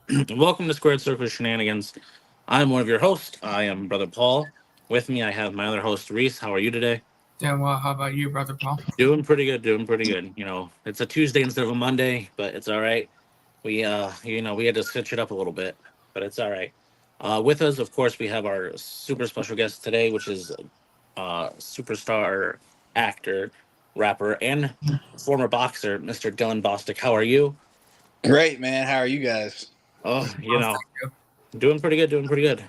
Welcome to Squared Circle Shenanigans. I'm one of your hosts. I am Brother Paul. With me, I have my other host, Reese. How are you today? Doing well. How about you, brother Paul? Doing pretty good. Doing pretty good. It's a Tuesday instead of a Monday, but it's all right. We had to switch it up a little bit, but it's all right. With us, of course, we have our super special guest today, which is superstar actor, rapper, and former boxer, Mr. Dylan Bostic. How are you? Great, man. How are you guys? Oh, Oh, thank you. doing pretty good. Doing pretty good.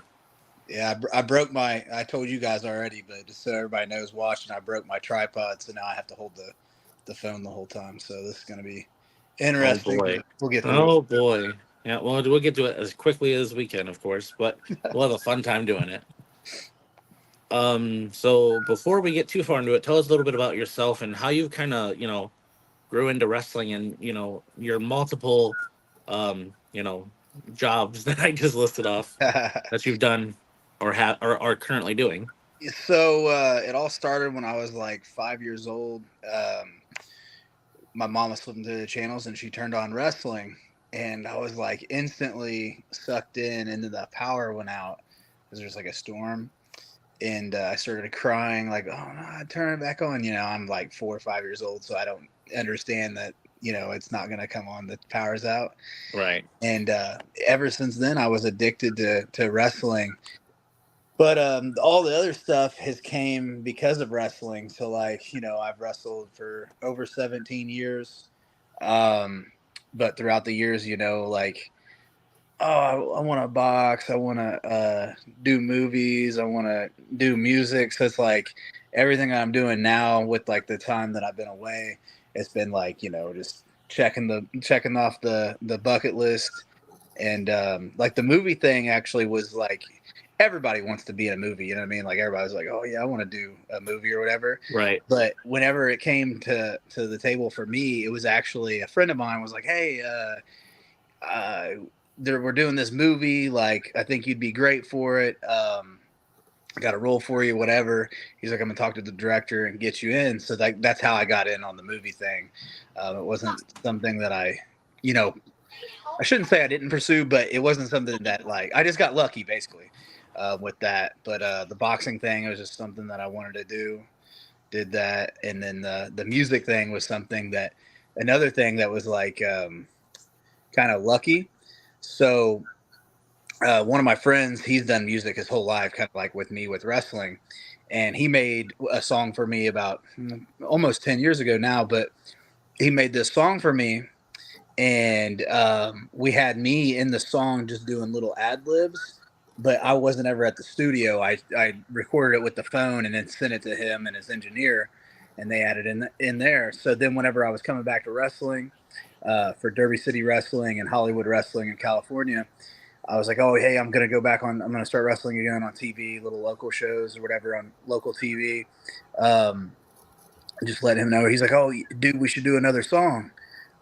Yeah, I broke my. I told you guys already, but just so everybody knows, watching, I broke my tripod, so now I have to hold the phone the whole time. So this is going to be Oh interesting, boy. but we'll get through it. Oh boy. Yeah, well, we'll get to it as quickly as we can, of course, but we'll have a fun time doing it. So before we get too far into it, tell us a little bit about yourself and how you kind of, grew into wrestling and, your multiple, jobs that I just listed off that you've done or have or are currently doing. So it all started when I was like 5 years old. My mom was flipping through the channels and she turned on wrestling, and I was like instantly sucked in, and then the power went out because there's like a storm, and I started crying like, "Oh no, turn it back on!" I'm like 4 or 5 years old, so I don't understand that. It's not gonna come on. The power's out, Right. and ever since then, I was addicted to wrestling. But all the other stuff has came because of wrestling. So like, I've wrestled for over 17 years. Um, but throughout the years, like, oh, I want to box. I want to do movies. I want to do music. So it's like everything I'm doing now with like the time that I've been away, it's been like, just checking off the bucket list. And like the movie thing actually was like everybody wants to be in a movie, you know what I mean? Like everybody's like, oh yeah, I want to do a movie or whatever. Right. But whenever it came to the table for me, it was actually a friend of mine was like, hey, uh, we're doing this movie. Like, I think you'd be great for it. I got a role for you, whatever. He's like, I'm gonna talk to the director and get you in. So that's how I got in on the movie thing. It wasn't something that you know, I shouldn't say I didn't pursue, but it wasn't something that like I just got lucky basically with that. But the boxing thing was just something that I wanted to do. Did that, and then the music thing was something that another thing that was like kind of lucky. So one of my friends, he's done music his whole life, kind of like with me with wrestling, and he made a song for me about almost 10 years ago now. But he made this song for me, and we had me in the song just doing little ad libs, but I wasn't ever at the studio. I recorded it with the phone and then sent it to him and his engineer, and they added in there. So then whenever I was coming back to wrestling for Derby City Wrestling and Hollywood Wrestling in California, I was like, oh hey, I'm gonna go back on. I'm gonna start wrestling again on TV, little local shows or whatever on local TV. Um, just let him know. He's like, oh, dude, we should do another song.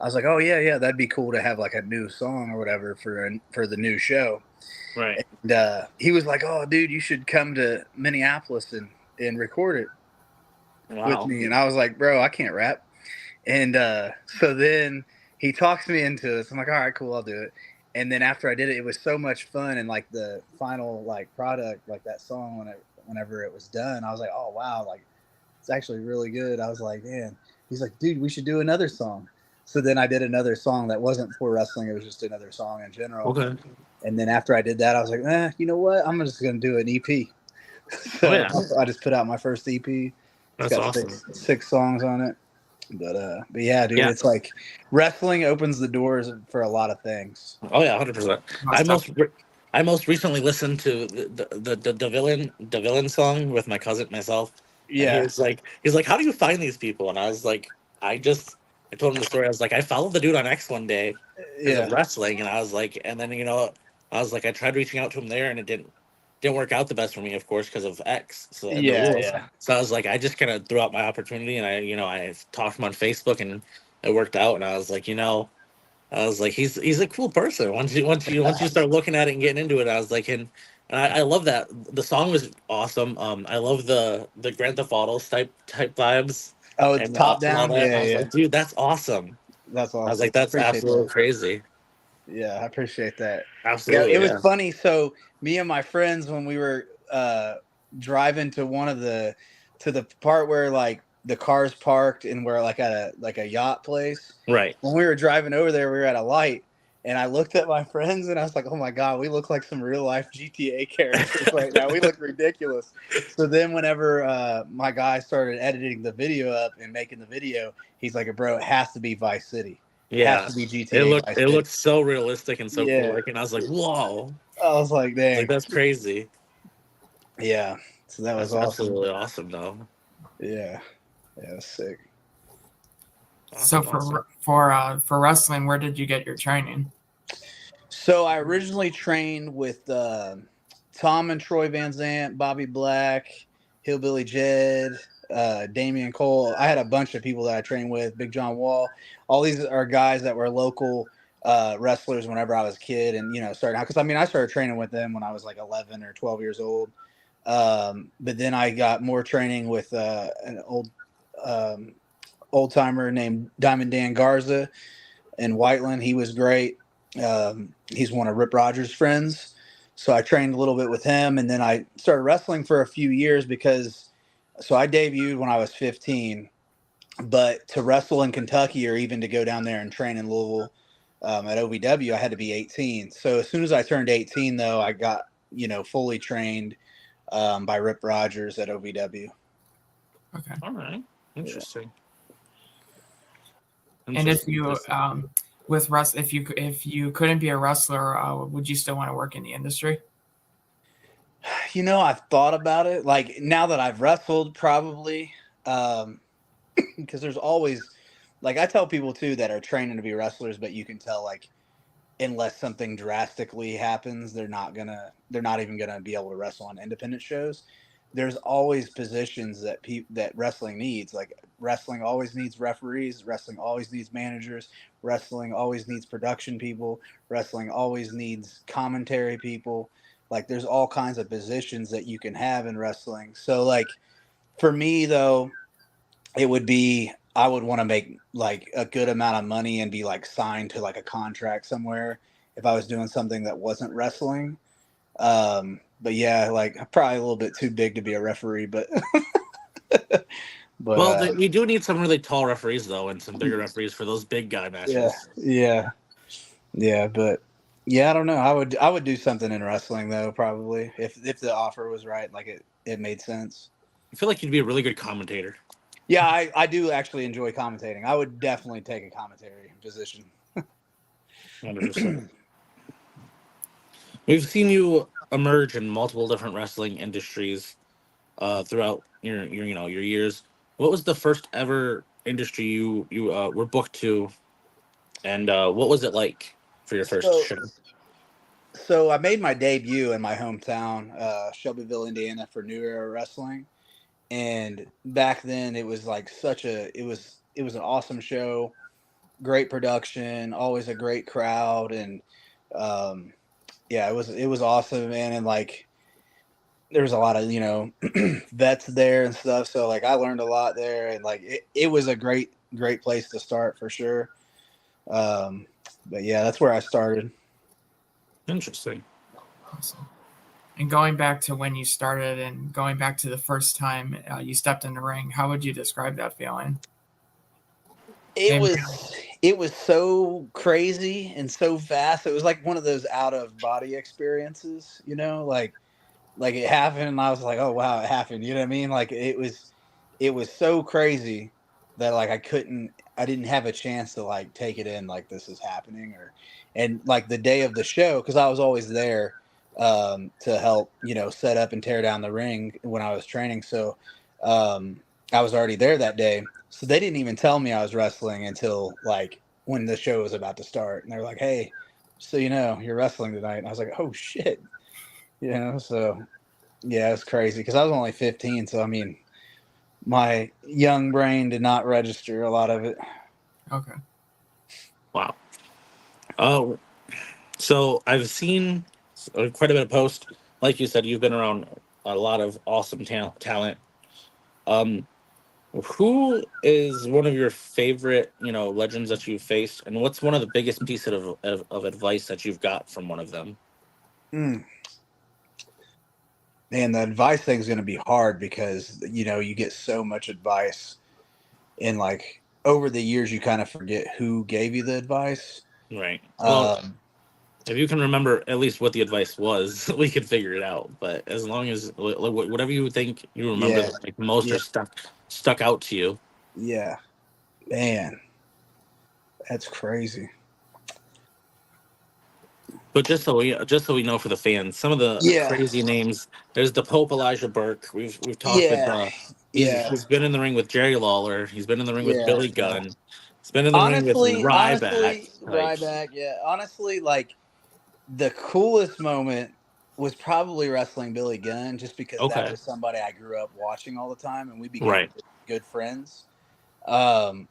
I was like, oh yeah, yeah, that'd be cool to have like a new song or whatever for the new show. Right. And he was like, oh, dude, you should come to Minneapolis and record it with Wow. me. And I was like, bro, I can't rap. And so then he talks me into it. So I'm like, all right, cool, I'll do it. And then after I did it, it was so much fun. And like the final like product, like that song, whenever it was done, I was like, oh wow, like it's actually really good. I was like, man. He's like, dude, we should do another song. So then I did another song that wasn't for wrestling. It was just another song in general. Okay. And then after I did that, I was like, you know what? I'm just going to do an EP. Oh So yeah. I just put out my first EP. It's That's got awesome. six songs on it. But yeah, dude, Yeah. it's like wrestling opens the doors for a lot of things. Oh yeah, 100%. I Most most definitely. re- I most recently listened to the villain song with my cousin myself, and Yeah, he's like, how do you find these people? And I was like, I told him the story. I was like, I followed the dude on X one day because of yeah, wrestling, and I was like, and then I was like, I tried reaching out to him there, and it didn't work out the best for me, of course, because of X so and the yeah, rules. yeah. So I was like, I just kind of threw out my opportunity, and I talked to him on Facebook, and it worked out, and I was like, I was like, he's a cool person. Once you start looking at it and getting into it, I was like, and I love that the song was awesome. I love the Grand Theft Auto type vibes Oh, it's and top all down. that. And Yeah, I was yeah. like, dude, that's awesome. That's I was awesome. like, that's Appreciate absolutely that. crazy. Yeah, I appreciate that. Yeah, Absolutely, it was yeah. funny. So me and my friends, when we were driving to to the part where like the cars parked and we're like at a yacht place. Right. When we were driving over there, we were at a light, and I looked at my friends and I was like, "Oh my god, we look like some real life GTA characters right now. We look ridiculous." So then, whenever my guy started editing the video up and making the video, he's like, "Bro, it has to be Vice City. It has Yeah. to be It GTA looked Vice it City." looked so realistic and so cool. Yeah. Like, and I was like, whoa. I was like, Like, dang. that's crazy. Yeah. So that was That's awesome. absolutely awesome, though. Yeah. Yeah, it was sick. So Awesome, awesome. for wrestling, where did you get your training? So I originally trained with Tom and Troy Van Zant, Bobby Black, Hillbilly Jed, Damian Cole. I had a bunch of people that I trained with, Big John Wall. All these are guys that were local wrestlers whenever I was a kid, and starting out, because I mean I started training with them when I was like 11 or 12 years old. But then I got more training with an old timer named Diamond Dan Garza in Whiteland. He was great. He's one of Rip Rogers' friends. So I trained a little bit with him, and then I started wrestling for a few years because so I debuted when I was 15, but to wrestle in Kentucky or even to go down there and train in Louisville at OVW, I had to be 18. So as soon as I turned 18, though, I got fully trained by Rip Rogers at OVW. Okay. All right. Interesting. And if you Interesting. if you couldn't be a wrestler, would you still want to work in the industry? I've thought about it. Like now that I've wrestled, probably, because there's always, like I tell people too that are training to be wrestlers, but you can tell like unless something drastically happens, they're not even gonna be able to wrestle on independent shows. There's always positions that wrestling needs. Like wrestling always needs referees, wrestling always needs managers, wrestling always needs production people, wrestling always needs commentary people. Like there's all kinds of positions that you can have in wrestling. So like for me though, it would be I would want to make like a good amount of money and be like signed to like a contract somewhere if I was doing something that wasn't wrestling. But yeah, like probably a little bit too big to be a referee, but but Well, we do need some really tall referees though, and some bigger referees for those big guy yeah, matches. yeah, yeah, but yeah, I don't know. I would do something in wrestling though, probably if the offer was right, like it made sense. I feel like you'd be a really good commentator. Yeah, I do actually enjoy commentating. I would definitely take a commentary position. 100%. We've seen you emerge in multiple different wrestling industries throughout your years. What was the first ever industry you were booked to, and what was it like for your first So show? so I made my debut in my hometown, Shelbyville, Indiana, for New Era Wrestling. And back then, it was like it was an awesome show, great production, always a great crowd, and um, yeah, it was awesome, man. And like there was a lot of vets there and stuff, so like I learned a lot there, and like it was a great place to start for sure. Um, but yeah, that's where I started. Interesting. Awesome. And going back to when you started and going back to the first time you stepped in the ring, how would you describe that feeling? It And was it was so crazy and so fast. It was like one of those out of body experiences, like it happened and I was like, "Oh wow, it happened." You know what I mean? Like it was so crazy that like I didn't have a chance to like take it in like this is happening and like the day of the show cuz I was always there to help, set up and tear down the ring when I was training. So I was already there that day. So they didn't even tell me I was wrestling until like when the show was about to start. And they were like, "Hey, so you're wrestling tonight." And I was like, "Oh shit." So yeah, it's crazy because I was only 15. So I mean, my young brain did not register a lot of it. okay. Wow. Oh, so I've seen quite a bit of posts. Like you said, you've been around a lot of awesome talent. Um, Who is one of your favorite, legends that you've faced, and what's one of the biggest pieces of advice that you've got from one of them? Mm. Man, the advice thing is going to be hard because you get so much advice, and like over the years, you kind of forget who gave you the advice. Right. Well, Um, if you can remember at least what the advice was, we could figure it out. But as long as whatever you think you remember, yeah, that, like most yeah, are stuck out to you. yeah. Man, that's crazy. But just so we know for the fans, some of the Yeah, crazy names. There's the Pope Elijah Burke. We've talked with. yeah, He's yeah, he's been in the ring with Jerry Lawler. He's been in the ring with yeah, Billy yeah. Gunn. He's been in the ring with Ryback. Honestly, Like, Ryback. Yeah, honestly, like the coolest moment was probably wrestling Billy Gunn, just because that okay, was somebody I grew up watching all the time, and we became right, good friends. Um,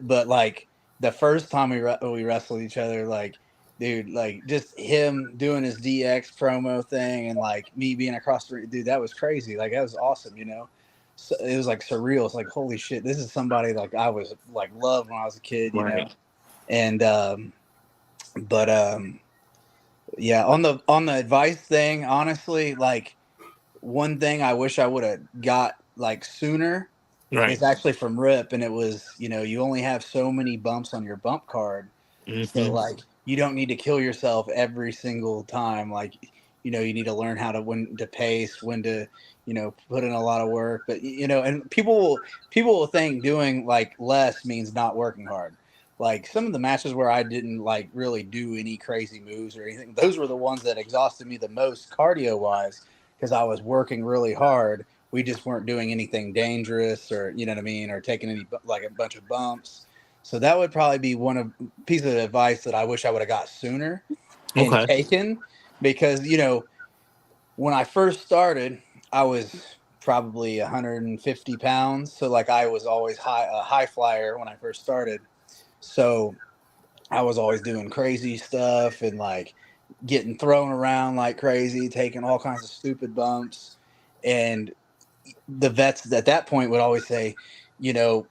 but like the first time we wrestled each other, like dude, like just him doing his DX promo thing, and like me being across the dude, that was crazy. Like that was awesome. So it was like surreal. It's like holy shit, this is somebody like I was like loved when I was a kid. right, And but yeah, on the advice thing, honestly, like one thing I wish I would have got like sooner right. is actually from Rip, and it was you only have so many bumps on your bump card, so Hmm. like you don't need to kill yourself every single time. Like you need to learn how to when to pace, when to put in a lot of work, but and people will think doing like less means not working hard. Like some of the matches where I didn't like really do any crazy moves or anything, those were the ones that exhausted me the most cardio wise because I was working really hard. We just weren't doing anything dangerous or you know what I mean, or taking any like a bunch of bumps. So that would probably be one of piece of advice that I wish I would have got sooner and Okay, taken, because when I first started, I was probably 150 pounds, so like I was always a high flyer when I first started. So I was always doing crazy stuff and like getting thrown around like crazy, taking all kinds of stupid bumps. And the vets at that point would always say, you know,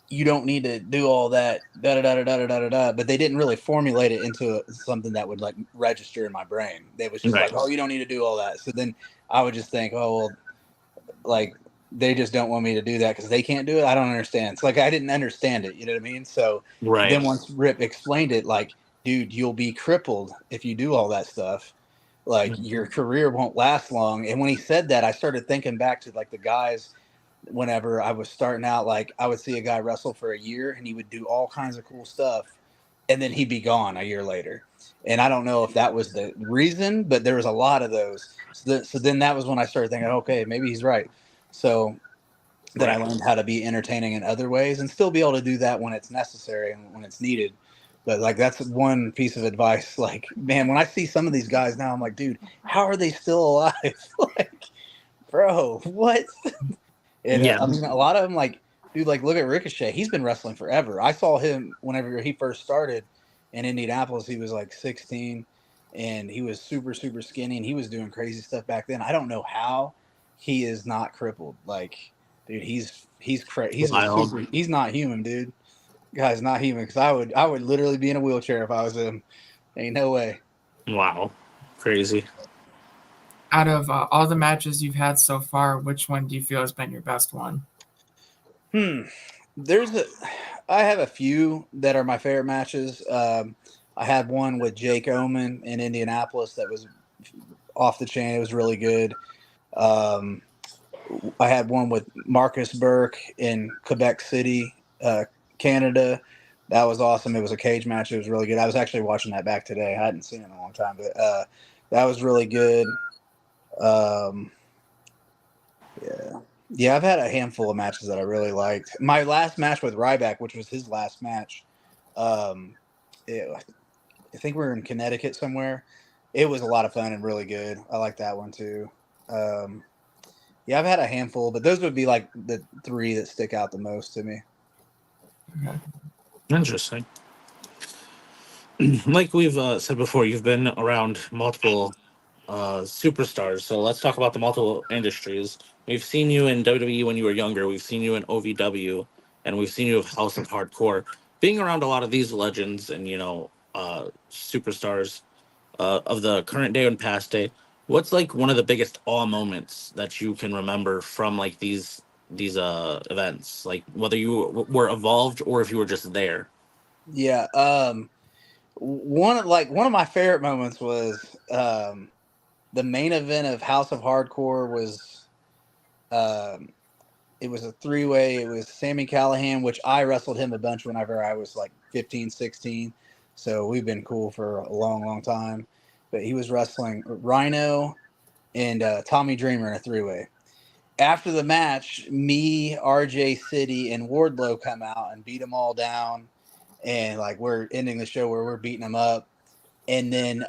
you don't need to do all that, da da da da da da da da. But they didn't really formulate it into something that would like register in my brain. They was just like, right, oh, you don't need to do all that. So then I would just think, oh well, like they just don't want me to do that because they can't do it. I don't understand. It's like I didn't understand it. You know what I mean? So then right, once Rip explained it, like, dude, you'll be crippled if you do all that stuff. Like your career won't last long. And when he said that, I started thinking back to like the guys whenever I was starting out. Like I would see a guy wrestle for a year and he would do all kinds of cool stuff, and then he'd be gone a year later. And I don't know if that was the reason, but there was a lot of those. So then that was when I started thinking, okay, maybe he's right. So then I right. learned how to be entertaining in other ways and still be able to do that when it's necessary and when it's needed. But like that's one piece of advice. Like, man, when I see some of these guys now, I'm like, dude, how are they still alive? Like, bro, what? And Yeah, I mean, a lot of them, like, dude, like, look at Ricochet. He's been wrestling forever. I saw him whenever he first started in Indianapolis. He was like 16, and he was super, super skinny, and he was doing crazy stuff back then. I don't know how he is not crippled. Like, dude, he's a wild. super. He's not human, dude. Guy's not human. Because I would literally be in a wheelchair if I was him. Ain't no way. Wow, crazy. Out of all the matches you've had so far, which one do you feel has been your best one? Hmm. There's a, I have a few that are my favorite matches. I had one with Jake Oman in Indianapolis that was off the chain. It was really good. Um, I had one with Marcus Burke in Quebec City, Canada. That was awesome. It was a cage match. It was really good. I was actually watching that back today. I hadn't seen it in a long time, but that was really good. Um, yeah. Yeah, I've had a handful of matches that I really liked. My last match with Ryback, which was his last match, um, I think we were in Connecticut somewhere. It was a lot of fun and really good. I like that one too. Um, yeah, I've had a handful, but those would be like the three that stick out the most to me. Okay. Interesting. Like we've said before, you've been around multiple superstars. So let's talk about the multiple industries. We've seen you in WWE when you were younger. We've seen you in OVW, and we've seen you with House of Hardcore. Being around a lot of these legends and superstars of the current day and past day, what's like one of the biggest awe moments that you can remember from like these events? Like whether you were involved or if you were just there. Yeah. One of my favorite moments was the main event of House of Hardcore was um, it was a three-way. It was Sammy Callahan, which I wrestled him a bunch whenever I was like 15, 16. So we've been cool for a long, long time. But he was wrestling Rhino and Tommy Dreamer in a three-way. After the match, me, RJ City, and Wardlow come out and beat them all down. And like we're ending the show where we're beating them up. And then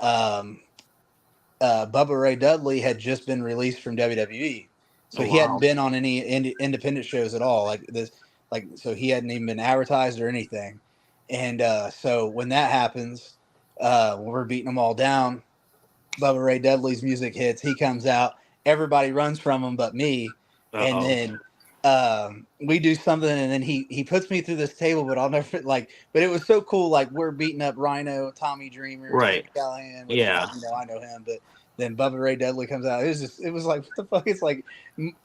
Bubba Ray Dudley had just been released from WWE, so Oh he hadn't wow! been on any independent shows at all. So he hadn't even been advertised or anything. And so when that happens, when we're beating them all down, Bubba Ray Dudley's music hits. He comes out. Everybody runs from him, but me. Uh And oh! then we do something, and then he puts me through this table. But I'll never like. But it was so cool. Like we're beating up Rhino, Tommy Dreamer, Sammy Right? Callahan, which Yeah. I know him, but then Bubba Ray Dudley comes out. It was like what the fuck? It's like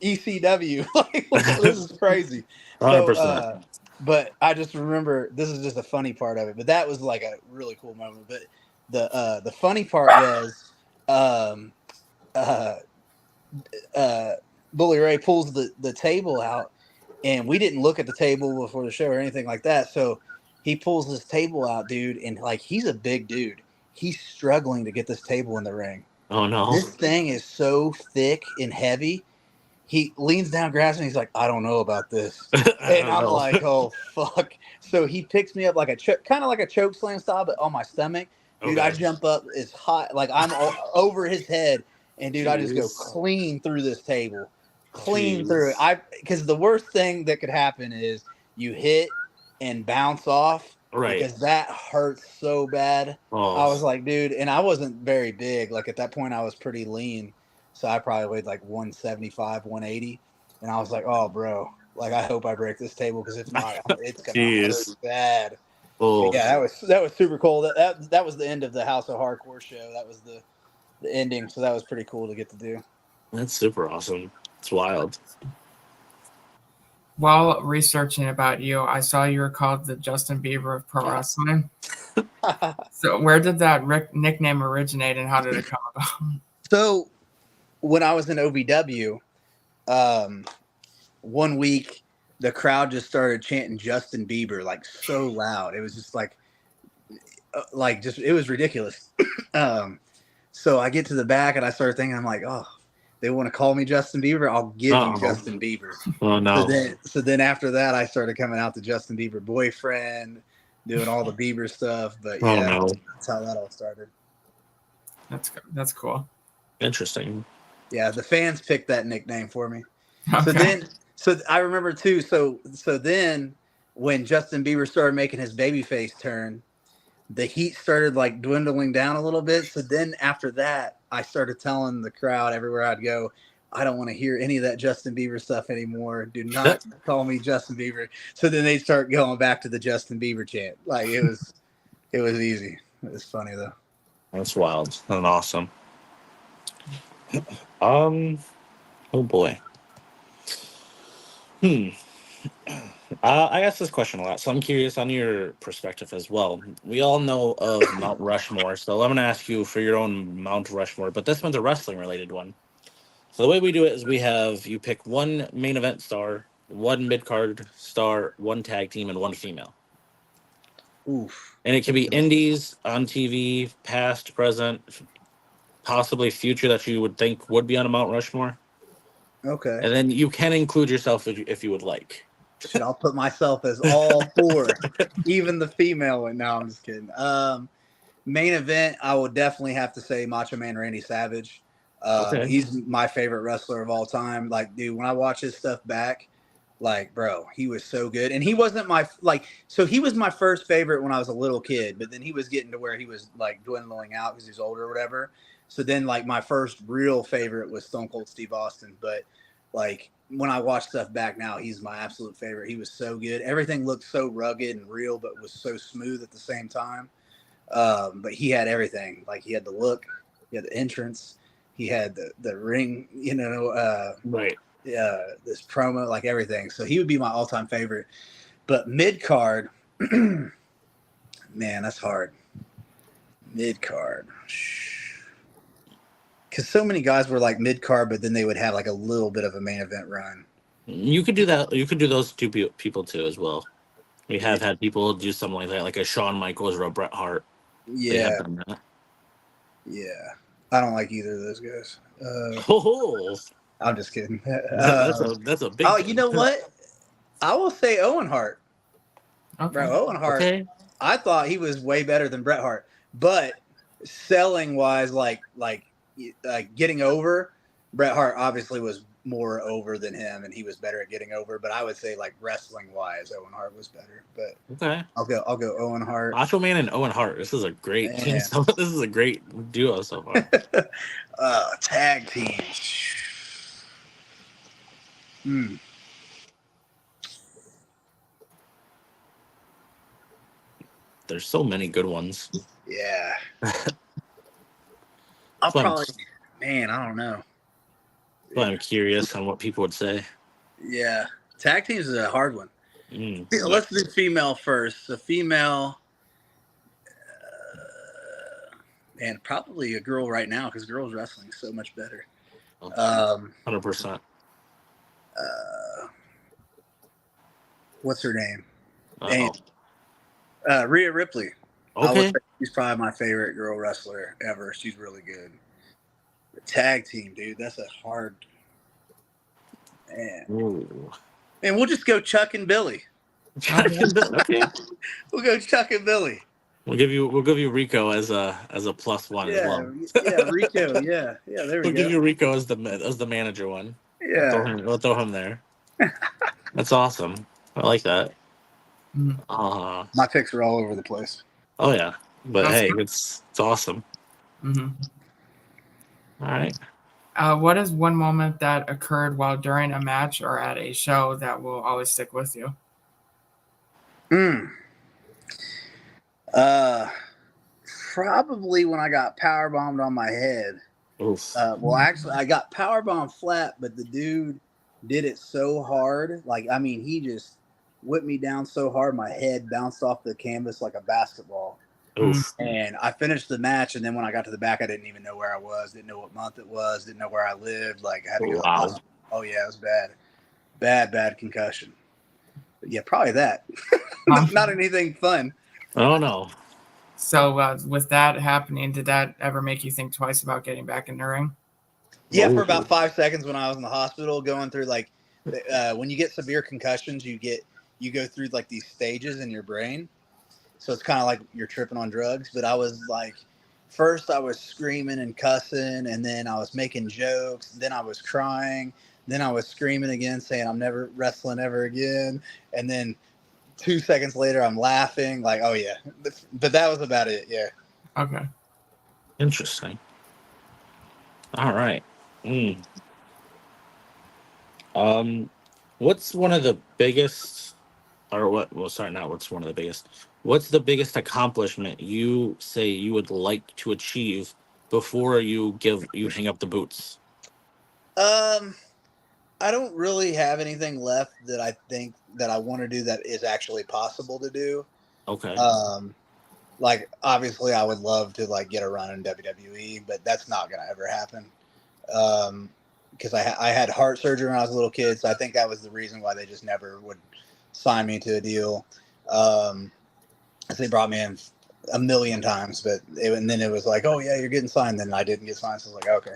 ECW. Like this is crazy. 100%. But I just remember this is just a funny part of it. But that was like a really cool moment. But the funny part was um, uh, uh, Bully Ray pulls the table out, and we didn't look at the table before the show or anything like that. So he pulls this table out, dude, and like he's a big dude. He's struggling to get this table in the ring. Oh no! This thing is so thick and heavy. He leans down, grabs me. He's like, I don't know about this. I And don't I'm know. like, oh, fuck. So he picks me up like kind of like a choke slam style, but on my stomach. Dude, I Okay. jump up as high, like I'm over his head. And dude, I just go Jeez. clean through this table. Clean through it. Jeez. Because the worst thing that could happen is you hit and bounce off Right. because that hurts so bad. I Oh. was like, dude, and I wasn't very big. Like at that point, I was pretty lean. So I probably weighed like 175, 180. And I was like, oh, bro, like I hope I break this table because if not, it's going to hurt Jeez. bad. But Oh, yeah, that was super cool. That was the end of the House of Hardcore show. That was the ending. So that was pretty cool to get to do. that's super awesome. It's wild. While researching about you, I saw you were called the Justin Bieber of pro wrestling. So, where did that nickname originate, and how did it come about? So when I was in OVW, one week the crowd just started chanting Justin Bieber like so loud. It was just like just it was ridiculous. So I get to the back and I started thinking, I'm like, oh, they want to call me Justin Bieber. I'll give you Oh. Justin Bieber. Oh no! So then after that, I started coming out the Justin Bieber boyfriend, doing all the Bieber stuff. But Oh yeah, no! that's how that all started. That's cool. Interesting. Yeah, the fans picked that nickname for me. Okay. So I remember too. So then when Justin Bieber started making his babyface turn, the heat started like dwindling down a little bit. So then after that, I started telling the crowd everywhere I'd go, I don't want to hear any of that Justin Bieber stuff anymore. Do not call me Justin Bieber. So then they start going back to the Justin Bieber chant. Like it was easy. It was funny though. That's wild and awesome. Oh boy. Hmm. I ask this question a lot, so I'm curious on your perspective as well. We all know of Mount Rushmore, so I'm going to ask you for your own Mount Rushmore, but this one's a wrestling related one. So the way we do it is we have you pick one main event star, one mid card star, one tag team, and one female. Oof. And it can be indies, on TV, past, present, possibly future that you would think would be on a Mount Rushmore. Okay. And then you can include yourself if you would like. Shit, I'll put myself as all four, even the female one. No, I'm just kidding. Main event, I would definitely have to say Macho Man Randy Savage. Okay. He's my favorite wrestler of all time. Like, dude, when I watch his stuff back, Like, bro, he was so good. And he wasn't so he was my first favorite when I was a little kid, but then he was getting to where he was like dwindling out because he's older or whatever. So then like my first real favorite was Stone Cold Steve Austin. But like when I watch stuff back now, he's my absolute favorite. He was so good. Everything looked so rugged and real, but was so smooth at the same time. But he had everything. Like he had the look, he had the entrance, he had the ring, Right. this promo, like everything. So he would be my all-time favorite. But mid-card, man, that's hard. Mid-card. Because so many guys were like mid-card, but then they would have like a little bit of a main event run. You could do that. You could do those two people too as well. We have had people do something like that, like a Shawn Michaels or a Bret Hart. They Yeah. have done that. Yeah. I don't like either of those guys. Oh, I'm just kidding. that's a big. Oh, you know what? I will say Owen Hart. Okay. Bro, Owen Hart. Okay. I thought he was way better than Bret Hart, but selling wise, like getting over, Bret Hart obviously was more over than him, and he was better at getting over. But I would say like wrestling wise, Owen Hart was better. But Okay. I'll go Owen Hart. Macho Man and Owen Hart. This is a great team. Man. This is a great duo so far. Tag team. There's so many good ones. Yeah. I'll Fun. probably, man, I don't know. But I'm curious on what people would say. Yeah. Tag teams is a hard one. Mm. Let's do female first. So female, and probably a girl right now because girls wrestling is so much better. 100%. What's her name? Uh-oh. Rhea Ripley. I Okay. would say she's probably my favorite girl wrestler ever. She's really good. The tag team, dude, that's a hard. Man. Ooh. And we'll just go Chuck and Billy. Okay. We'll go Chuck and Billy. We'll give you Rico as a +1 as well. Yeah, Rico. Yeah, there we We'll go. give you Rico as the manager one. Yeah. We'll throw him there. That's awesome. I like that. Mhm. My picks are all over the place. Oh yeah, but That's hey, good. it's awesome. Mm-hmm. All right. What is one moment that occurred while during a match or at a show that will always stick with you? Probably when I got power bombed on my head. Oof. Well, actually, I got power bombed flat, but the dude did it so hard. Like, I mean, he just whipped me down so hard, my head bounced off the canvas like a basketball. Oof. And I finished the match, and then when I got to the back, I didn't even know where I was, didn't know what month it was, didn't know where I lived. Like, I had to go. Wow. Oh yeah, it was bad concussion. But yeah, probably that. Not anything fun. Oh no. So with that happening, did that ever make you think twice about getting back in the ring? Yeah, Ooh. for about 5 seconds when I was in the hospital, going through like when you get severe concussions, you go through like these stages in your brain. So it's kind of like you're tripping on drugs. But I was like, first I was screaming and cussing, and then I was making jokes. Then I was crying. Then I was screaming again, saying I'm never wrestling ever again. And then 2 seconds later, I'm laughing. Like, oh yeah. But that was about it. Yeah. Okay. Interesting. All right. What's one of the biggest, or what? Well, sorry, not what's one of the biggest. What's the biggest accomplishment you say you would like to achieve before you hang up the boots? I don't really have anything left that I think that I want to do that is actually possible to do. Okay. Like obviously I would love to like get a run in WWE, but that's not gonna ever happen. Because I had heart surgery when I was a little kid, so I think that was the reason why they just never would sign me to a deal. They brought me in a million times, and then it was like, oh yeah, you're getting signed. Then I didn't get signed, so I was like, okay.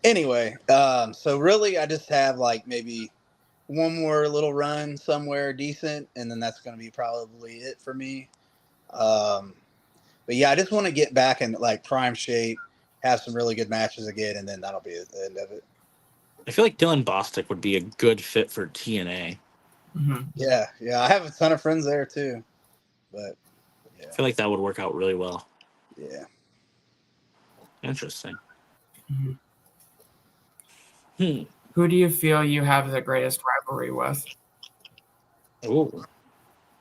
Anyway, so really, I just have like maybe one more little run somewhere decent, and then that's going to be probably it for me. But yeah, I just want to get back in like prime shape, have some really good matches again, and then that'll be the end of it. I feel like Dylan Bostic would be a good fit for TNA. Mhm. Yeah, I have a ton of friends there too. But I yeah, feel like that would work out really well. yeah. Interesting. Mhm. Hmm. Who do you feel you have the greatest rivalry with? Ooh.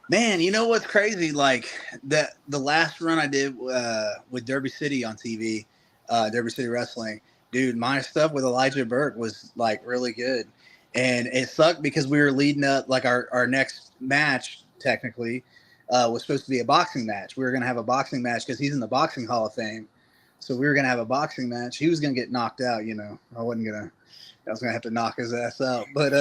Man, you know what's crazy? Like the last run I did with Derby City on TV, Derby City Wrestling, dude, my stuff with Elijah Burke was like really good, and it sucked because we were leading up like our next match technically was supposed to be a boxing match. We were gonna have a boxing match because he's in the Boxing Hall of Fame, so we were gonna have a boxing match. He was gonna get knocked out. You know, I wasn't gonna. I was gonna have to knock his ass out, but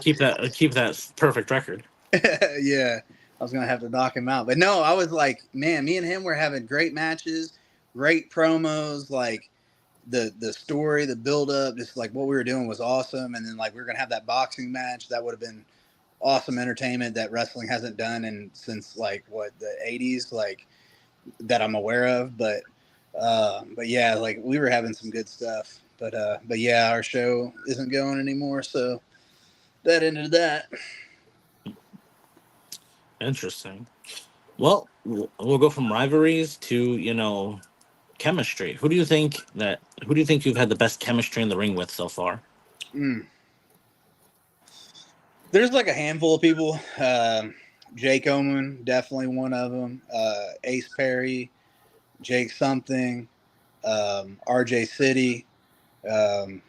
Keep that perfect record. yeah, I was gonna have to knock him out. But no, I was like, man, me and him were having great matches, great promos, like the story, the build up, just like what we were doing was awesome. And then like we were gonna have that boxing match. That would have been awesome entertainment that wrestling hasn't done and since like what the 80s, like that I'm aware of. But yeah, like we were having some good stuff. But yeah, our show isn't going anymore, so that ended that. Interesting. Well, we'll go from rivalries to chemistry. Who do you think you've had the best chemistry in the ring with so far? Mm. There's like a handful of people. Jake Oman, definitely one of them. Ace Perry, Jake something, RJ City, um,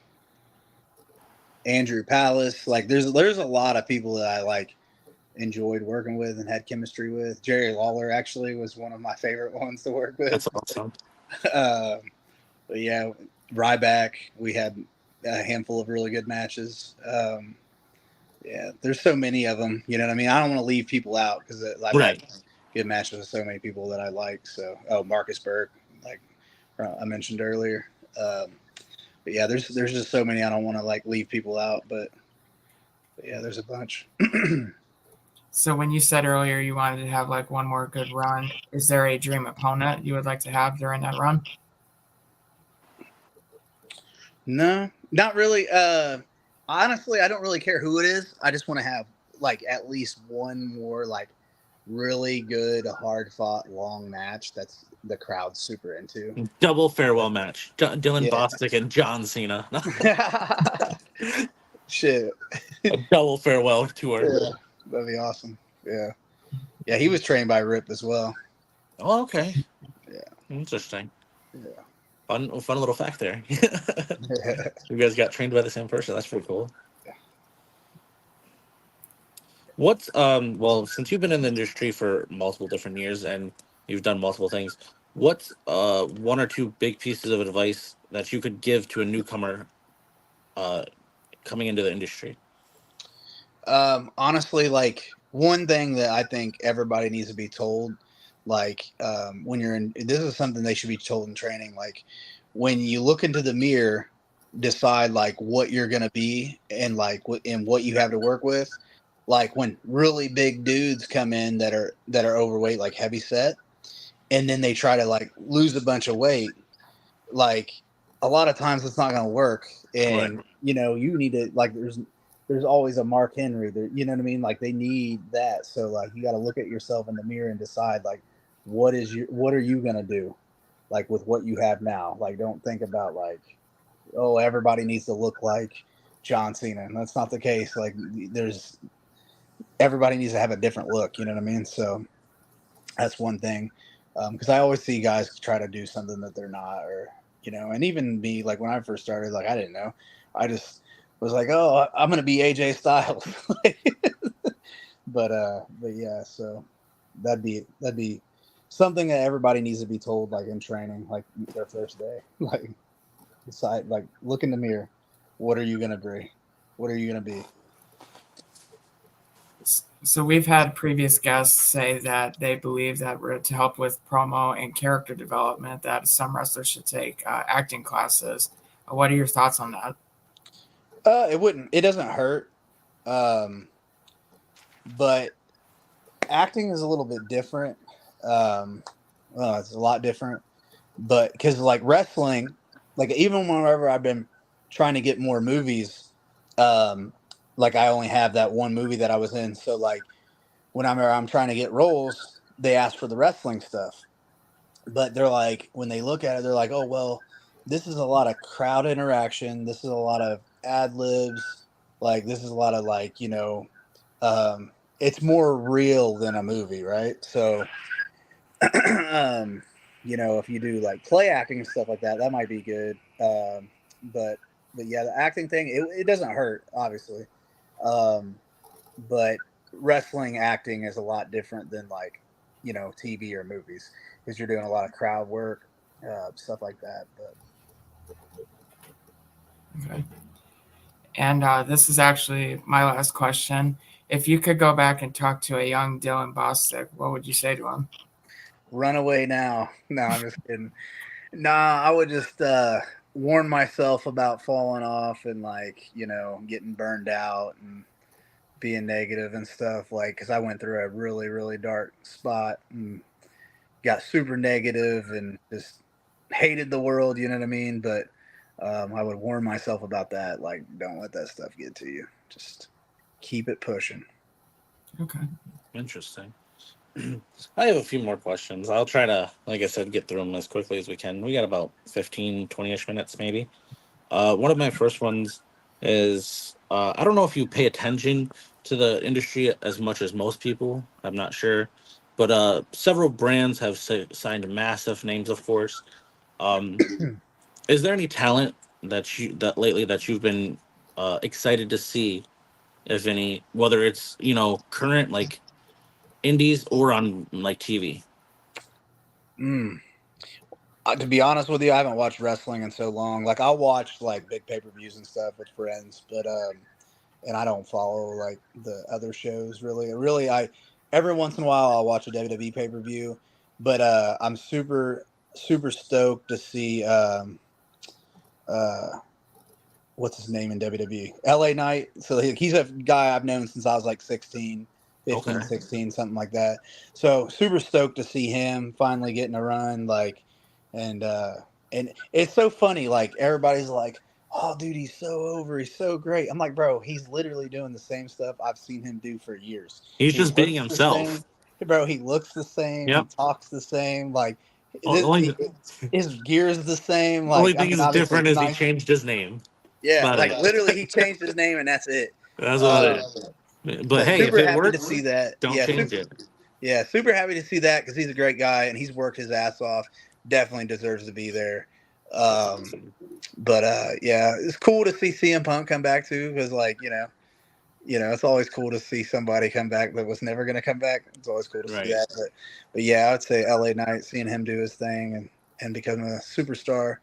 Andrew Palace. Like there's a lot of people that I like enjoyed working with and had chemistry with. Jerry Lawler actually was one of my favorite ones to work with. That's awesome. Um, but yeah, Ryback, we had a handful of really good matches. Yeah, there's so many of them. You know what I mean? I don't want to leave people out because I've had Right. good matches with so many people that I like. So, Marcus Burke, like I mentioned earlier. But yeah, there's just so many. I don't want to like leave people out, but yeah, there's a bunch. So when you said earlier you wanted to have like one more good run, is there a dream opponent you would like to have during that run? No, not really. Honestly, I don't really care who it is. I just want to have like at least one more like really good, hard fought, long match that's the crowd super into. Double farewell match. Dylan Yeah. Bostic and John Cena. Shit. A double farewell tour. Yeah, that'd be awesome. Yeah. Yeah, he was trained by Rip as well. Oh, okay. Yeah. Interesting. Yeah. Fun little fact there. Yeah. You guys got trained by the same person. That's pretty cool. What's well, since you've been in the industry for multiple different years and you've done multiple things, what's one or two big pieces of advice that you could give to a newcomer uh coming into the industry? Honestly, like one thing that I think everybody needs to be told, like when you're in, this is something they should be told in training. Like when you look into the mirror, decide like what you're gonna be and like and what you have to work with. Like when really big dudes come in that are overweight, like heavy set, and then they try to like lose a bunch of weight, like a lot of times it's not going to work. Right. And you need to like there's always a Mark Henry there, you know what I mean? Like they need that. So like you got to look at yourself in the mirror and decide like what are you going to do like with what you have now. Like don't think about like, oh, everybody needs to look like John Cena, and that's not the case. Like there's everybody needs to have a different look, you know what I mean? So that's one thing. Because I always see guys try to do something that they're not, or and even me, like when I first started, like I didn't know, I just was like, oh, I'm gonna be AJ Styles, but yeah, so that'd be something that everybody needs to be told, like in training, like their first day, like decide, like look in the mirror, what are you gonna be, what are you gonna be? So we've had previous guests say that they believe that to help with promo and character development, that some wrestlers should take acting classes. What are your thoughts on that? It doesn't hurt, um, but acting is a little bit different. Well, it's a lot different, but because like wrestling, like even whenever I've been trying to get more movies, um, like I only have that one movie that I was in. So like whenever I'm trying to get roles, they ask for the wrestling stuff. But they're like, when they look at it, they're like, oh well, this is a lot of crowd interaction. This is a lot of ad libs. Like this is a lot of like, um, it's more real than a movie, right? So, um, if you do like play acting and stuff like that, that might be good. But but yeah, the acting thing, it doesn't hurt, obviously. Um, but wrestling acting is a lot different than like TV or movies because you're doing a lot of crowd work, stuff like that. But Okay. And this is actually my last question. If you could go back and talk to a young Dylan Bostic, what would you say to him? run away now. No, I'm just kidding. Nah, I would just warn myself about falling off and like getting burned out and being negative and stuff, like because I went through a really really dark spot and got super negative and just hated the world, you know what I mean? But I would warn myself about that, like don't let that stuff get to you, just keep it pushing. Okay. Interesting. I have a few more questions. I'll try to, like I said, get through them as quickly as we can. We got about 15, 20-ish minutes maybe. One of my first ones is I don't know if you pay attention to the industry as much as most people. I'm not sure. But several brands have signed massive names, of course. Um, is there any talent that lately that you've been excited to see, if any, whether it's current like indies or on like TV? mm. To be honest with you, I haven't watched wrestling in so long. Like I'll watch like big pay-per-views and stuff with friends, but and I don't follow like the other shows really. Really, I every once in a while I'll watch a WWE pay-per-view, but I'm super super stoked to see uh what's his name in WWE? LA Knight. So he's a guy I've known since I was like 16, Okay. 15, 16, something like that. So super stoked to see him finally getting a run. Like, and it's so funny. Like everybody's like, oh dude, he's so over. He's so great. I'm like, bro, he's literally doing the same stuff I've seen him do for years. He's He just being looks the himself. same. Bro, he looks the same. He Yep. talks the same. Like, this, Only his gear is the same. only Like, I thing mean, is obviously different it's is he nice. changed his name. That's Yeah, about like it. literally, he changed his name and that's it. That's what Uh, it is. But so hey, if super it happy to works, see that. don't change it. Yeah, super happy to see that because he's a great guy and he's worked his ass off. Definitely deserves to be there. That's Um, awesome. but yeah, it's cool to see CM Punk come back too because like it's always cool to see somebody come back that was never going to come back. It's always cool to see Right. that. But yeah, I would say LA Knight, seeing him do his thing and become a superstar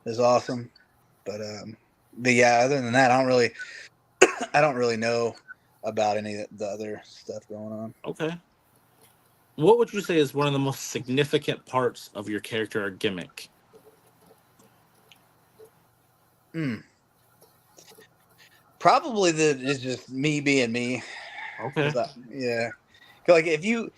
is awesome. But yeah, other than that, I don't really know about any of the other stuff going on. Okay. What would you say is one of the most significant parts of your character or gimmick? Mm. Probably that it's just me being me. Okay. Yeah, like if you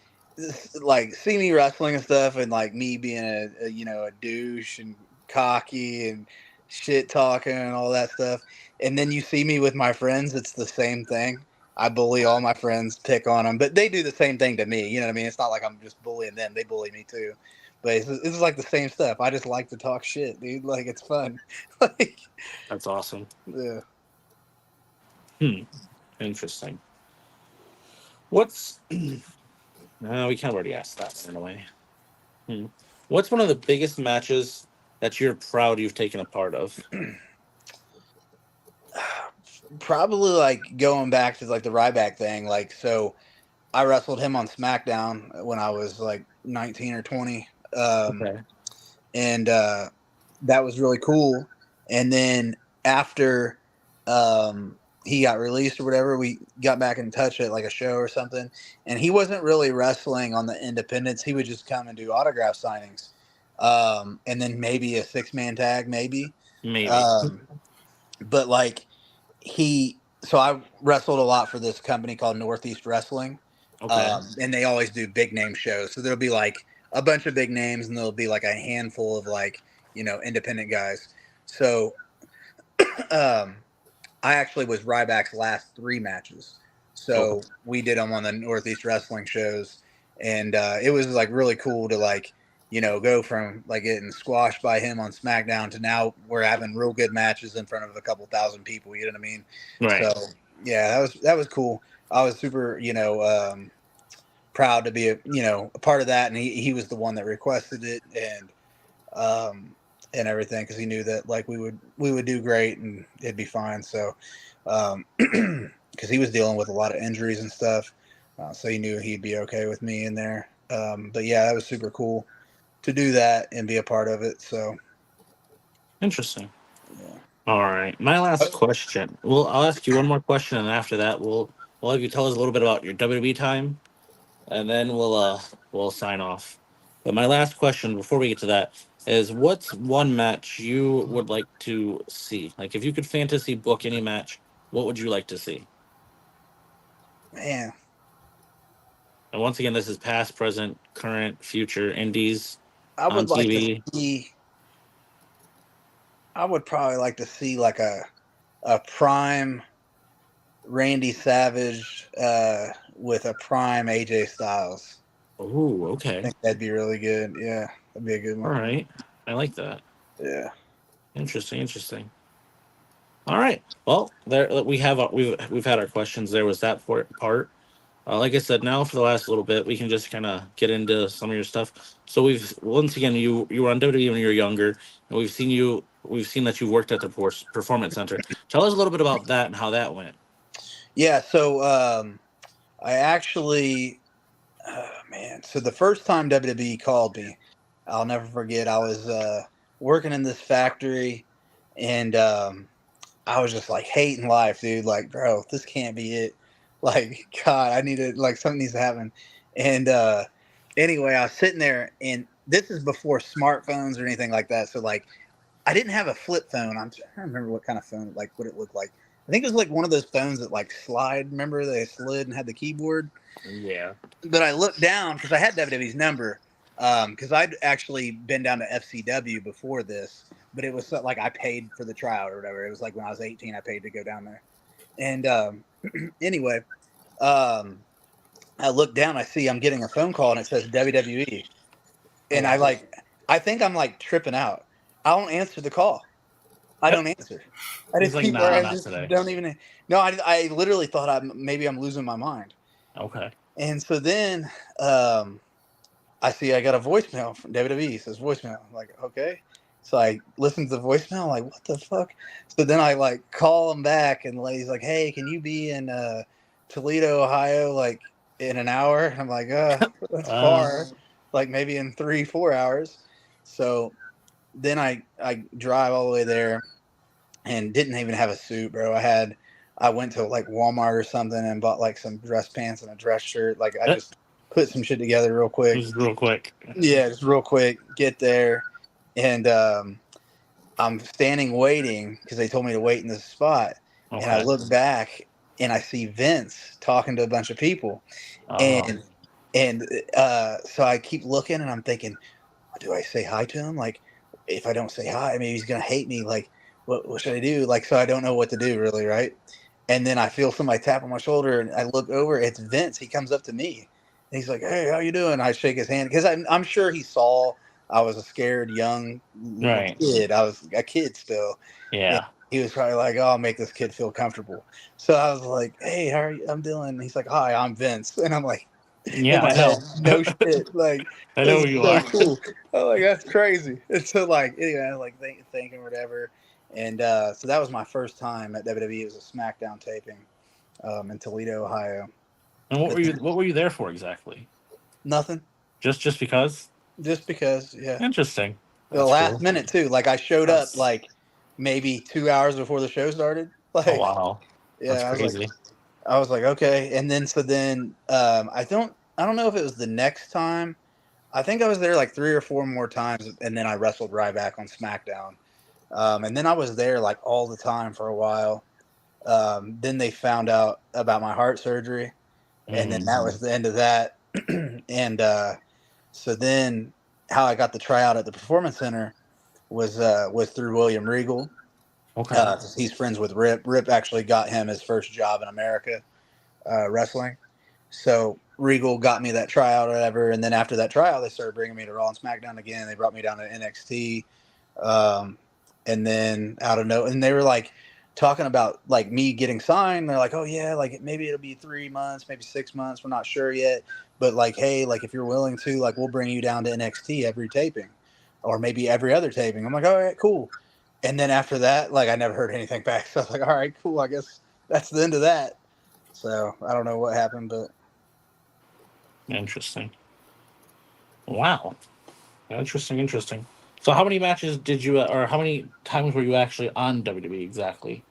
like see me wrestling and stuff, and like me being a douche and cocky and shit talking and all that stuff, and then you see me with my friends, it's the same thing. I bully all my friends, pick on them, but they do the same thing to me. You know what I mean? It's not like I'm just bullying them; they bully me too. But it's like the same stuff. I just like to talk shit, dude. Like it's fun. Like, That's awesome. yeah. Hmm. Interesting. What's we kind of already asked that in a way. Hmm. What's one of the biggest matches that you're proud you've taken a part of? Probably like going back to like the Ryback thing. Like, so I wrestled him on SmackDown when I was like 19 or 20. Okay. And that was really cool. And then after he got released or whatever, we got back in touch at like a show or something. And he wasn't really wrestling on the independents. He would just come and do autograph signings. And then maybe a 6-man tag, maybe. Maybe. Um, but like, so I wrestled a lot for this company called Northeast Wrestling, Okay. and they always do big name shows. So there'll be like a bunch of big names, and there'll be like a handful of like independent guys. So um, I actually was Ryback's last 3 matches. So we did them on the Northeast Wrestling shows, and it was like really cool to like, you know, go from like getting squashed by him on SmackDown to now we're having real good matches in front of a couple thousand people. You know what I mean? Right. So yeah, that was cool. I was super, you know, proud to be a part of that, and he was the one that requested it, and everything, because he knew that like we would do great and it'd be fine. So because he was dealing with a lot of injuries and stuff, so he knew he'd be okay with me in there. But yeah, that was super cool to do that and be a part of it. So Interesting. yeah. All right. My last question. Well, I'll ask you one more question, and after that, we'll have you tell us a little bit about your WWE time, and then we'll sign off. But my last question before we get to that is, what's one match you would like to see? Like, if you could fantasy book any match, what would you like to see? Man, And once again, this is past, present, current, future, indies I on would like to TV. see. I would probably like to see like a prime Randy Savage with a prime AJ Styles. Oh, I okay. think that'd be really good. Yeah, that'd be a good All one. right. I like that. Yeah. Interesting. Interesting. All right. Well, there we have we've had our questions. There was that part. Like I said, now for the last little bit, we can just kind of get into some of your stuff. So we've once again you were on WWE when you were younger, and we've seen that you worked at the Performance Center. Tell us a little bit about that and how that went. Yeah. So I actually, man. So the first time WWE called me, I'll never forget. I was working in this factory, and I was just like hating life, dude. Like, bro, this can't be it. Like, God, I need to like something needs to happen. And anyway, I was sitting there, and this is before smartphones or anything like that. So like, I didn't have a flip phone. I'm trying to remember what kind of phone, like what it looked like. I think it was like one of those phones that like slide. Remember they slid and had the keyboard. Yeah. But I looked down because I had WWE's number, because I'd actually been down to FCW before this, but it was like I paid for the tryout or whatever. It was like when I was 18, I paid to go down there. And anyway, um, I look down, I see I'm getting a phone call and it says WWE, and I think I'm like tripping out. I don't answer the call. I don't answer. I He's just like, keep. nah, I not just today. don't even. No, I literally thought maybe I'm losing my mind. Okay. And so then I see I got a voicemail from WWE. It says voicemail. I'm like, okay. So I listen to the voicemail. I'm like, what the fuck? So then I like call him back, and the lady's like, hey, can you be in Toledo, Ohio, like in an hour? And I'm like, that's far. Like maybe in 3-4 hours. So then I drive all the way there, and didn't even have a suit, bro. I went to like Walmart or something and bought like some dress pants and a dress shirt. Like I just put some shit together real quick. Just real quick. Yeah, just real quick. Get there, and I'm standing waiting because they told me to wait in this spot. Okay. And I look back and I see Vince talking to a bunch of people, and so I keep looking and I'm thinking, do I say hi to him? Like, if I don't say hi, maybe he's gonna hate me. Like, what should I do? Like, so I don't know what to do really, right? And then I feel somebody tap on my shoulder, and I look over. It's Vince. He comes up to me, and he's like, "Hey, how you doing?" I shake his hand because I'm sure he saw I was a scared young little Right. kid. I was a kid still. And Yeah. he was probably like, "Oh, I'll make this kid feel comfortable." So I was like, "Hey, how are you? I'm Dylan." And he's like, "Hi, I'm Vince." And I'm like, in Yeah, my I head, know. no shit. Like, I this know who is you so are. cool. I'm like, that's crazy. And so like, anyway, I like thank him or whatever. And so that was my first time at WWE. It was a SmackDown taping in Toledo, Ohio. And But what were you there for exactly? nothing, Just because? just because, yeah. Interesting. The That's last cool. minute too. Like I showed up That's like maybe 2 hours before the show started. oh Like, wow. That's yeah, crazy. I was like, okay. And then so then I don't know if it was the next time. I think I was there like 3 or 4 more times, and then I wrestled Ryback on SmackDown. And then I was there like all the time for a while. Then they found out about my heart surgery, and then that was the end of that. And so then how I got the tryout at the Performance Center was through William Regal. Okay. He's friends with Rip. Rip actually got him his first job in America, wrestling. So Regal got me that tryout or whatever, and then after that tryout, they started bringing me to Raw and SmackDown again. They brought me down to NXT, and then out of no, and they were like talking about like me getting signed. They're like, "Oh yeah, like maybe it'll be 3 months, maybe 6 months. We're not sure yet, but like, hey, like if you're willing to, like we'll bring you down to NXT every taping, or maybe every other taping." I'm like, "All right, cool." And then after that, like I never heard anything back. So I was like, "All right, cool. I guess that's the end of that." So I don't know what happened, but. Interesting. Wow. Interesting. So how many matches did you, or how many times were you actually on WWE exactly?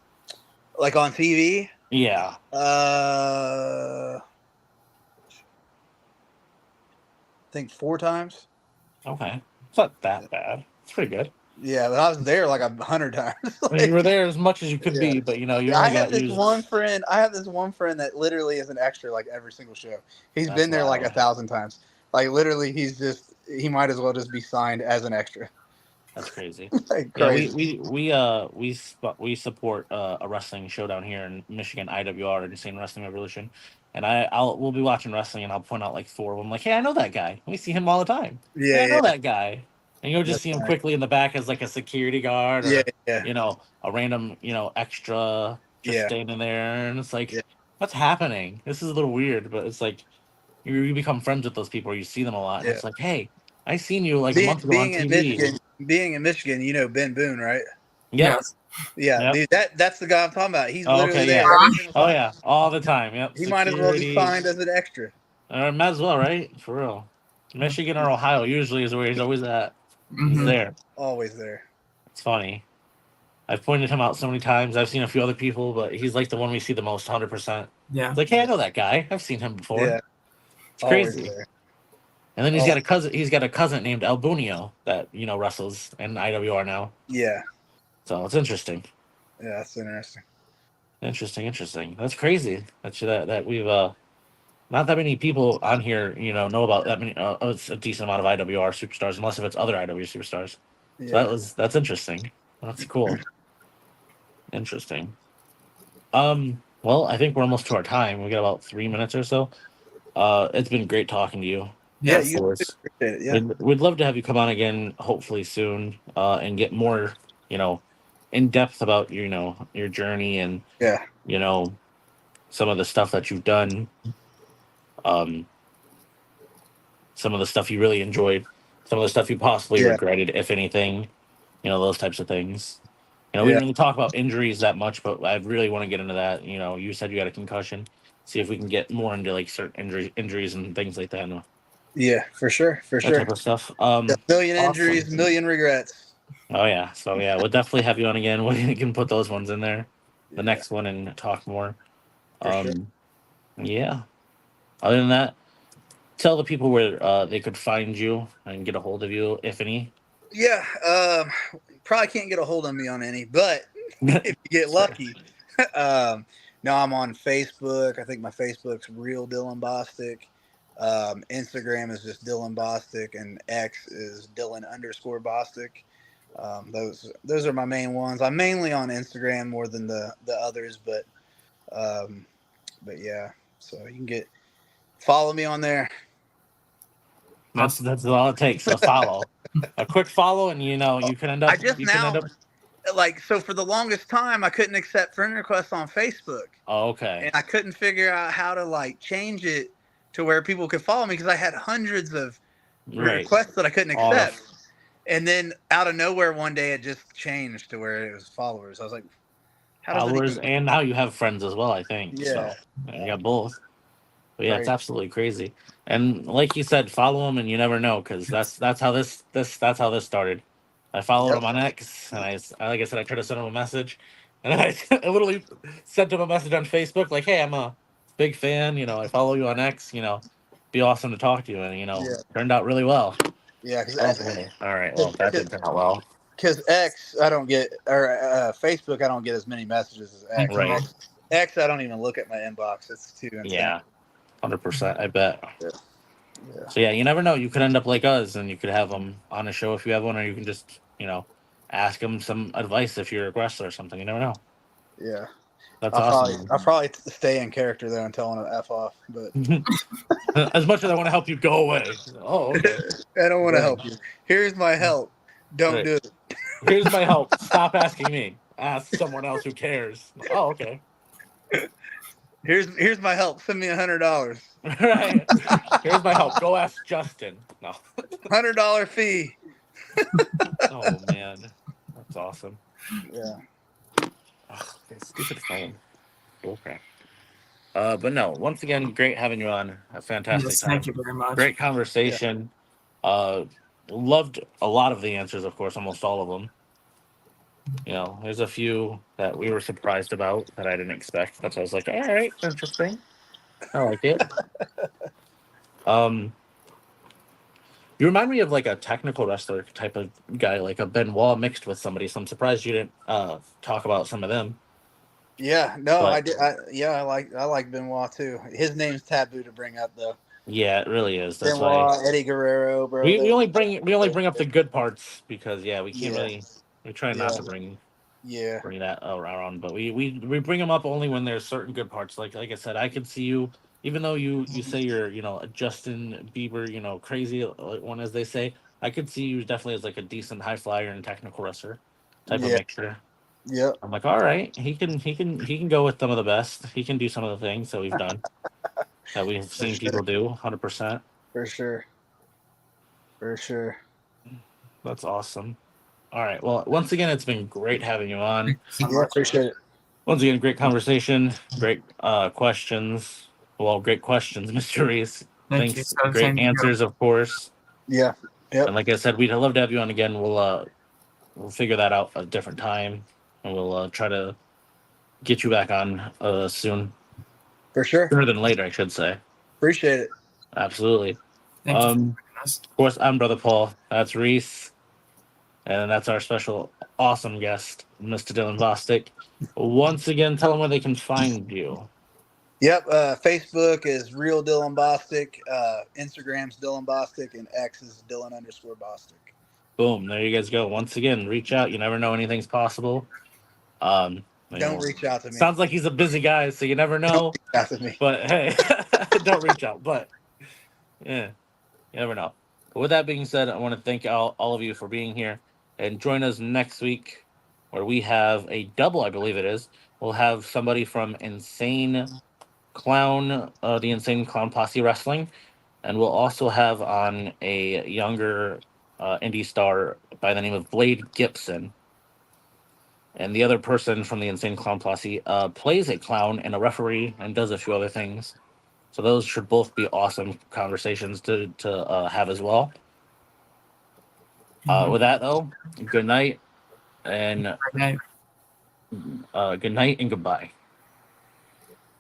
Like on TV? Yeah. I think 4 times. Okay. It's not that bad. It's pretty good. Yeah, but I was there like 100 times. I mean, you Like, were there as much as you could yeah. be, but you I only have got this used. one friend. I have this one friend that literally is an extra like every single show. He's That's been there like wild. 1,000 times. Like literally, he might as well just be signed as an extra. That's crazy. Like Yeah, crazy. we support a wrestling show down here in Michigan, IWR, Insane Wrestling Revolution, and we'll be watching wrestling and I'll point out like four of them, like, hey, I know that guy. We see him all the time. Hey, I Yeah, know yeah, that guy, and you'll just that's see him nice. quickly in the back as like a security guard Yeah, or yeah, a random extra just yeah, standing there, and it's like, yeah, what's happening? This is a little weird, but it's like you become friends with those people, or you see them a lot, and yeah. it's like, hey, I seen you like a Being month ago on being in TV. Michigan, being in Michigan, you know Ben Boone, right? Yep. Yes. Yeah, Yep. dude, that's the guy I'm talking about. He's Oh, literally okay, there yeah. every single Oh, time. yeah, all the time. Yep, He might as well be security. signed as an extra. Might as well, right? For real. Michigan or Ohio usually is where he's always at. He's Hmm. there. Always there. It's funny. I've pointed him out so many times. I've seen a few other people, but he's like the one we see the most, 100%. Yeah. It's like, hey, I know that guy. I've seen him before. Yeah, It's always crazy. there. And then he's Oh, got a cousin. He's got a cousin named Albunio that wrestles in IWR now. yeah, So it's interesting. yeah, that's interesting. Interesting. That's crazy. That we've not that many people on here, know about that many. It's a decent amount of IWR superstars, unless if it's other IW superstars. So Yeah, that's interesting. That's cool. Interesting. Well, I think we're almost to our time. We got about 3 minutes or so. It's been great talking to you, yeah, of Yes. you course. appreciate it. Yeah, We'd love to have you come on again, hopefully soon, and get more, you know, in depth about your journey and yeah, you know some of the stuff that you've done. Um, some of the stuff you really enjoyed, some of the stuff you possibly yeah, regretted, if anything. Those types of things. We yeah, didn't really talk about injuries that much, but I really want to get into that. You said you had a concussion. See if we can get more into like certain injuries and things like that, and yeah, for sure, for that sure. type of stuff. A million Awesome. injuries, million regrets. Oh yeah. So yeah, we'll definitely have you on again. We can put those ones in there, the Yeah, next one, and talk more. for sure. Um, yeah. Other than that, tell the people where they could find you and get a hold of you, if any. Yeah, probably can't get a hold of me on any, but if you get Fair. lucky, um, no, I'm on Facebook. I think my Facebook's real Dylan Bostic. Instagram is just Dylan Bostic, and X is Dylan_Bostic. Those are my main ones. I'm mainly on Instagram more than the others, but yeah. So you can follow me on there. That's all it takes. A follow, a quick follow, and you can end up. I just You can end now up. like so for the longest time I couldn't accept friend requests on Facebook. Oh, okay. And I couldn't figure out how to like change it to where people could follow me because I had hundreds of Right. requests that I couldn't All the accept. And then out of nowhere one day it just changed to where it was followers. I was like, how does it followers, even? and now you have friends as well. I think so. Yeah, You got both. But yeah, it's crazy. absolutely crazy. And like you said, follow them, and you never know, because that's how that's how this started. I followed Yep. him on X, and like I said, I tried to send him a message, and I literally sent him a message on Facebook like, "Hey, I'm a big fan. I follow you on X. Be awesome to talk to you." And Yeah, turned out really well. yeah, because Okay. All right. Well, that didn't turn out well. X I don't get or Facebook I don't get as many messages as X. Right. X I don't even look at my inbox. It's too insane. Yeah. 100%. I bet. Yeah. Yeah. So yeah, you never know. You could end up like us, and you could have them on a show if you have one, or you can just ask him some advice if you're a wrestler or something. You never know. Yeah. That's I'll awesome. probably stay in character though and tell him to F off, but As much as I want to help you go away. Oh, okay. I don't want to Right. help you. Here's my help. Don't Right. do it. Here's my help. Stop asking me. Ask someone else who cares. Oh, okay. Here's my help. Send me $100. Right. Here's my help. Go ask Justin. No. $100 fee. Oh man, that's awesome. Yeah. Ugh, this stupid phone. Bullcrap. But no. Once again, great having you on. A fantastic Yes, time. thank you very much. Great conversation. Loved a lot of the answers. Of course, almost all of them. You know, there's a few that we were surprised about that I didn't expect. That's why I was like, all right, interesting. I like it. You remind me of like a technical wrestler type of guy, like a Benoit mixed with somebody. So I'm surprised you didn't talk about some of them. Yeah. No, But- I did. I like Benoit too. His name's taboo to bring up though. Yeah, it really is. That's Benoit, why Eddie Guerrero, bro. we only bring up the good parts because we can't Yeah. really we try not Yeah. to bring Yeah. that around, but we bring them up only when there's certain good parts. Like I said, I could see you, even though you say you're a Justin Bieber crazy one as they say. I could see you definitely as like a decent high flyer and technical wrestler type of Yeah. mixture. Yep. I'm like, all right, he can go with some of the best. He can do some of the things that we've done that we've seen sure. people do 100%. For sure. For sure. That's awesome. All right. Well, once again, it's been great having you on. Yeah, appreciate it. Once again, great conversation, great questions. Well, great questions, Mr. Reese. Thank you. Thanks. So, Great same to you. answers, of course. Yeah. Yep. And like I said, we'd love to have you on again. We'll figure that out at a different time, and we'll try to get you back on soon, For sure. sooner than later, I should say. Appreciate it. Absolutely. Thank you for joining us. Of course, I'm Brother Paul. That's Reese. And that's our special, awesome guest, Mr. Dylan Bostic. Once again, tell them where they can find you. Yep. Facebook is Real Dylan Bostic. Instagram's Dylan Bostic, and X is Dylan_Bostic. Boom. There you guys go. Once again, reach out. You never know anything's possible. You Don't know, reach out to me. sounds like he's a busy guy, so you never know. Reach out to me. But hey, don't reach out. But yeah, you never know. But with that being said, I want to thank all of you for being here. And join us next week where we have a double, I believe it is. We'll have somebody from Insane Clown, the Insane Clown Posse Wrestling. And we'll also have on a younger indie star by the name of Blade Gibson. And the other person from the Insane Clown Posse plays a clown and a referee and does a few other things. So those should both be awesome conversations to have as well. With that, though, good night and Good night. good night and goodbye.